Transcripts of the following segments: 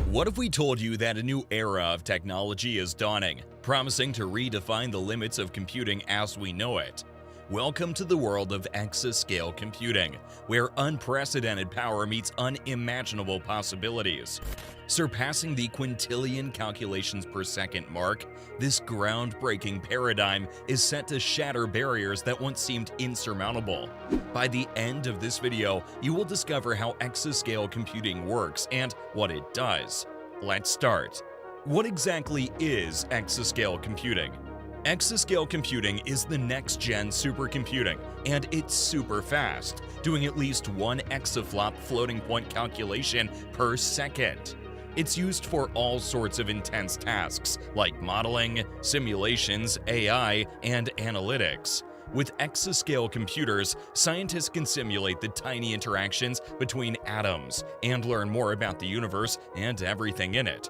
What if we told you that a new era of technology is dawning, promising to redefine the limits of computing as we know it? Welcome to the world of exascale computing, where unprecedented power meets unimaginable possibilities. Surpassing the quintillion calculations per second mark, this groundbreaking paradigm is set to shatter barriers that once seemed insurmountable. By the end of this video, you will discover how exascale computing works and what it does. Let's start. What exactly is exascale computing? Exascale computing is the next-gen supercomputing, and it's super fast, doing at least one exaflop floating point calculation per second. It's used for all sorts of intense tasks like modeling, simulations, AI, and analytics. With exascale computers, scientists can simulate the tiny interactions between atoms and learn more about the universe and everything in it.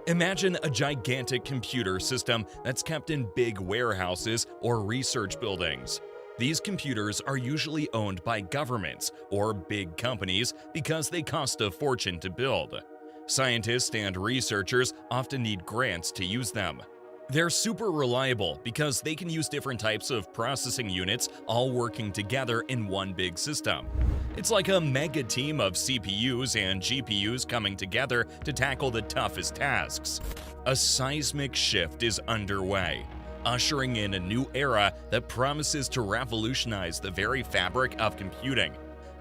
Imagine a gigantic computer system that's kept in big warehouses or research buildings. These computers are usually owned by governments or big companies because they cost a fortune to build. Scientists and researchers often need grants to use them. They're super reliable because they can use different types of processing units all working together in one big system. It's like a mega team of CPUs and GPUs coming together to tackle the toughest tasks. A seismic shift is underway, ushering in a new era that promises to revolutionize the very fabric of computing.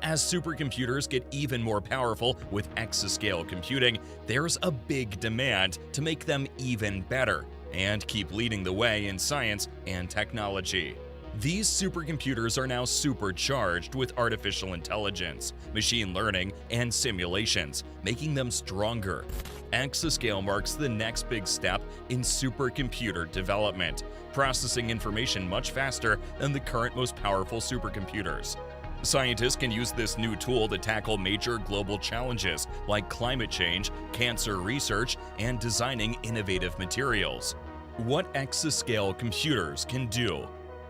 As supercomputers get even more powerful with exascale computing, there's a big demand to make them even better and keep leading the way in science and technology. These supercomputers are now supercharged with artificial intelligence, machine learning, and simulations, making them stronger. Exascale marks the next big step in supercomputer development, processing information much faster than the current most powerful supercomputers. Scientists can use this new tool to tackle major global challenges like climate change, cancer research, and designing innovative materials. What exascale computers can do?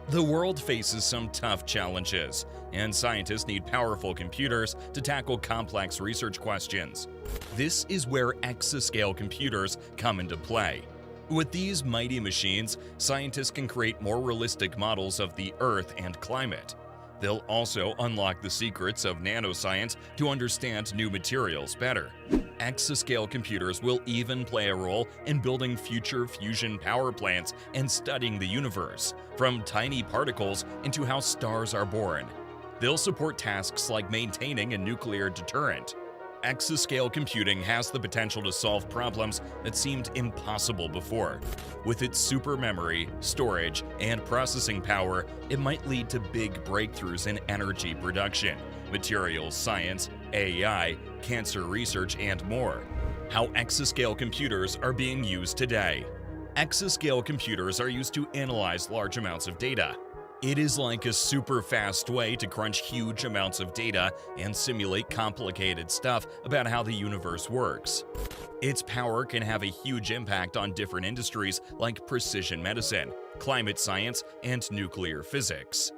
The world faces some tough challenges, and scientists need powerful computers to tackle complex research questions. This is where exascale computers come into play. With these mighty machines, scientists can create more realistic models of the Earth and climate. They'll also unlock the secrets of nanoscience to understand new materials better. Exascale computers will even play a role in building future fusion power plants and studying the universe, from tiny particles into how stars are born. They'll support tasks like maintaining a nuclear deterrent. Exascale computing has the potential to solve problems that seemed impossible before. With its super memory, storage, and processing power, it might lead to big breakthroughs in energy production, materials science, AI, cancer research, and more. How exascale computers are being used today. Exascale computers are used to analyze large amounts of data. It is like a super fast way to crunch huge amounts of data and simulate complicated stuff about how the universe works. Its power can have a huge impact on different industries like precision medicine, climate science, and nuclear physics.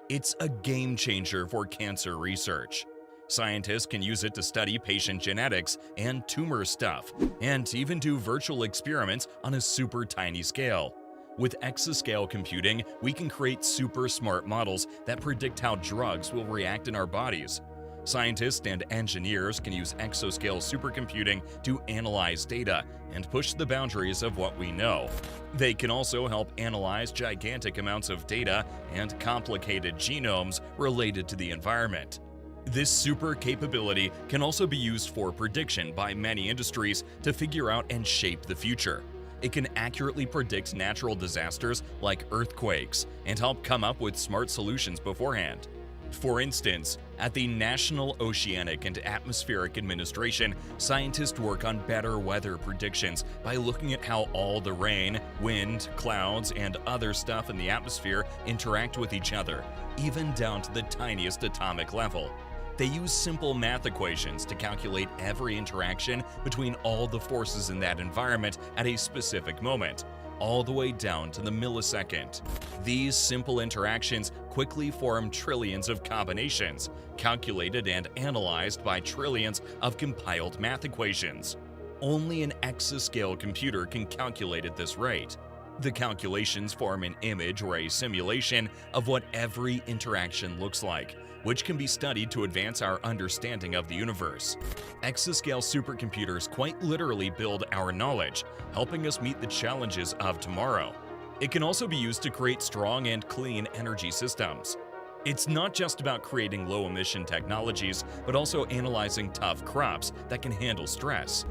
It's a game changer for cancer research. Scientists can use it to study patient genetics and tumor stuff, and even do virtual experiments on a super tiny scale. With exascale computing, we can create super smart models that predict how drugs will react in our bodies. Scientists and engineers can use exascale supercomputing to analyze data and push the boundaries of what we know. They can also help analyze gigantic amounts of data and complicated genomes related to the environment. This super capability can also be used for prediction by many industries to figure out and shape the future. It can accurately predict natural disasters like earthquakes and help come up with smart solutions beforehand. For instance, at the National Oceanic and Atmospheric Administration, scientists work on better weather predictions by looking at how all the rain, wind, clouds, and other stuff in the atmosphere interact with each other, even down to the tiniest atomic level. They use simple math equations to calculate every interaction between all the forces in that environment at a specific moment, all the way down to the millisecond. These simple interactions quickly form trillions of combinations, calculated and analyzed by trillions of compiled math equations. Only an exascale computer can calculate at this rate. The calculations form an image or a simulation of what every interaction looks like, which can be studied to advance our understanding of the universe. Exascale supercomputers quite literally build our knowledge, helping us meet the challenges of tomorrow. It can also be used to create strong and clean energy systems. It's not just about creating low-emission technologies, but also analyzing tough crops that can handle stress.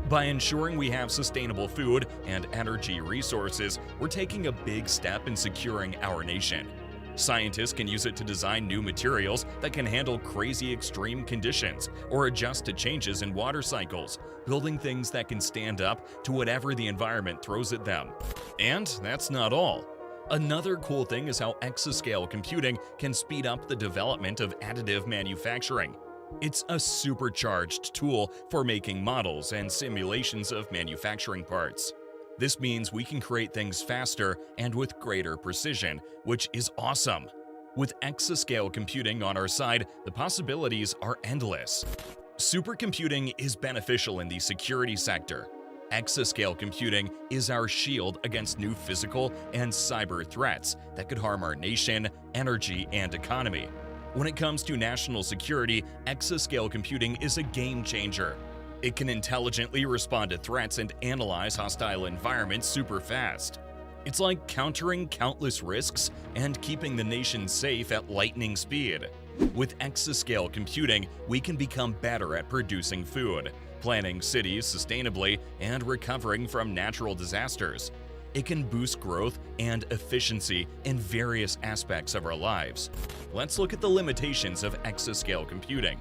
By ensuring we have sustainable food and energy resources, we're taking a big step in securing our nation. Scientists can use it to design new materials that can handle crazy extreme conditions or adjust to changes in water cycles, building things that can stand up to whatever the environment throws at them. And that's not all. Another cool thing is how exascale computing can speed up the development of additive manufacturing. It's a supercharged tool for making models and simulations of manufacturing parts. This means we can create things faster and with greater precision, which is awesome. With exascale computing on our side, the possibilities are endless. Supercomputing is beneficial in the security sector. Exascale computing is our shield against new physical and cyber threats that could harm our nation, energy, and economy. When it comes to national security, exascale computing is a game changer. It can intelligently respond to threats and analyze hostile environments super fast. It's like countering countless risks and keeping the nation safe at lightning speed. With exascale computing, we can become better at producing food, planning cities sustainably, and recovering from natural disasters. It can boost growth and efficiency in various aspects of our lives. Let's look at the limitations of exascale computing.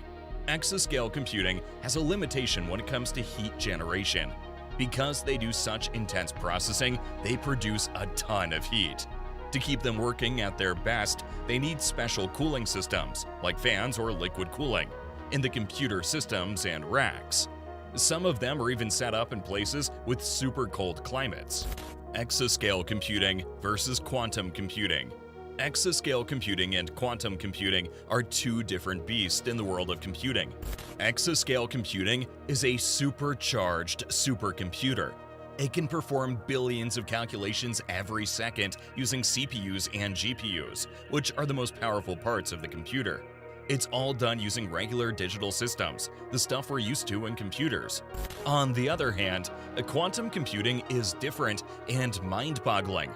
Exascale computing has a limitation when it comes to heat generation. Because they do such intense processing, they produce a ton of heat. To keep them working at their best, they need special cooling systems, like fans or liquid cooling, in the computer systems and racks. Some of them are even set up in places with super cold climates. Exascale computing versus quantum computing. Exascale computing and quantum computing are two different beasts in the world of computing. Exascale computing is a supercharged supercomputer. It can perform billions of calculations every second using CPUs and GPUs, which are the most powerful parts of the computer. It's all done using regular digital systems, the stuff we're used to in computers. On the other hand, quantum computing is different and mind-boggling.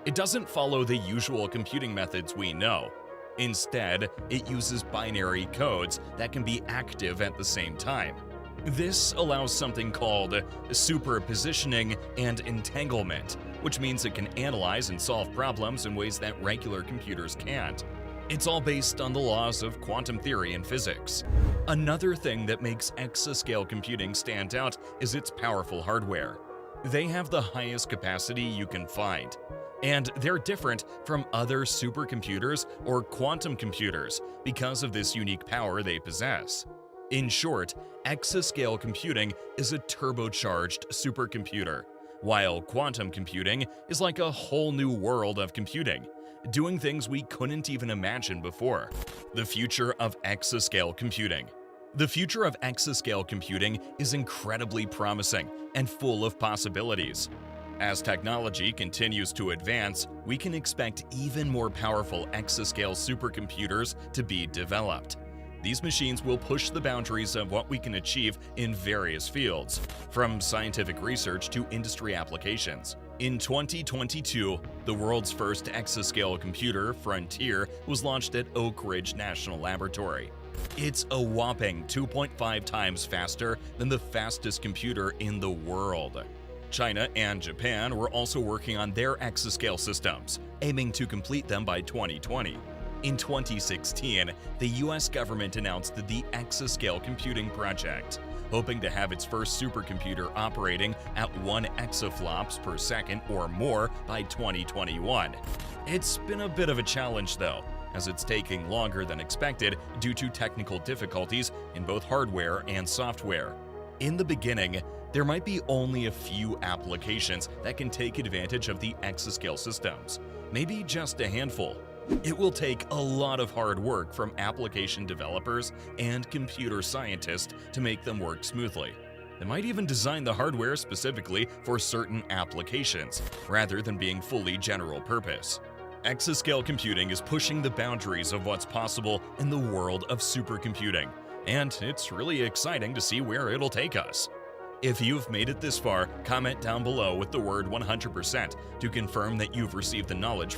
It doesn't follow the usual computing methods we know. Instead, it uses binary codes that can be active at the same time. This allows something called superpositioning and entanglement, which means it can analyze and solve problems in ways that regular computers can't. It's all based on the laws of quantum theory and physics. Another thing that makes exascale computing stand out is its powerful hardware. They have the highest capacity you can find, and they're different from other supercomputers or quantum computers because of this unique power they possess. In short, exascale computing is a turbocharged supercomputer, while quantum computing is like a whole new world of computing, doing things we couldn't even imagine before. The future of exascale computing. The future of exascale computing is incredibly promising and full of possibilities. As technology continues to advance, we can expect even more powerful exascale supercomputers to be developed. These machines will push the boundaries of what we can achieve in various fields, from scientific research to industry applications. In 2022, the world's first exascale computer, Frontier, was launched at Oak Ridge National Laboratory. It's a whopping 2.5 times faster than the fastest computer in the world. China and Japan were also working on their exascale systems, aiming to complete them by 2020. In 2016, the US government announced the Exascale Computing Project, hoping to have its first supercomputer operating at 1 exaflops per second or more by 2021. It's been a bit of a challenge though, as it's taking longer than expected due to technical difficulties in both hardware and software. In the beginning, there might be only a few applications that can take advantage of the exascale systems, maybe just a handful. It will take a lot of hard work from application developers and computer scientists to make them work smoothly. They might even design the hardware specifically for certain applications, rather than being fully general purpose. Exascale computing is pushing the boundaries of what's possible in the world of supercomputing, and it's really exciting to see where it'll take us. If you've made it this far, comment down below with the word 100% to confirm that you've received the knowledge from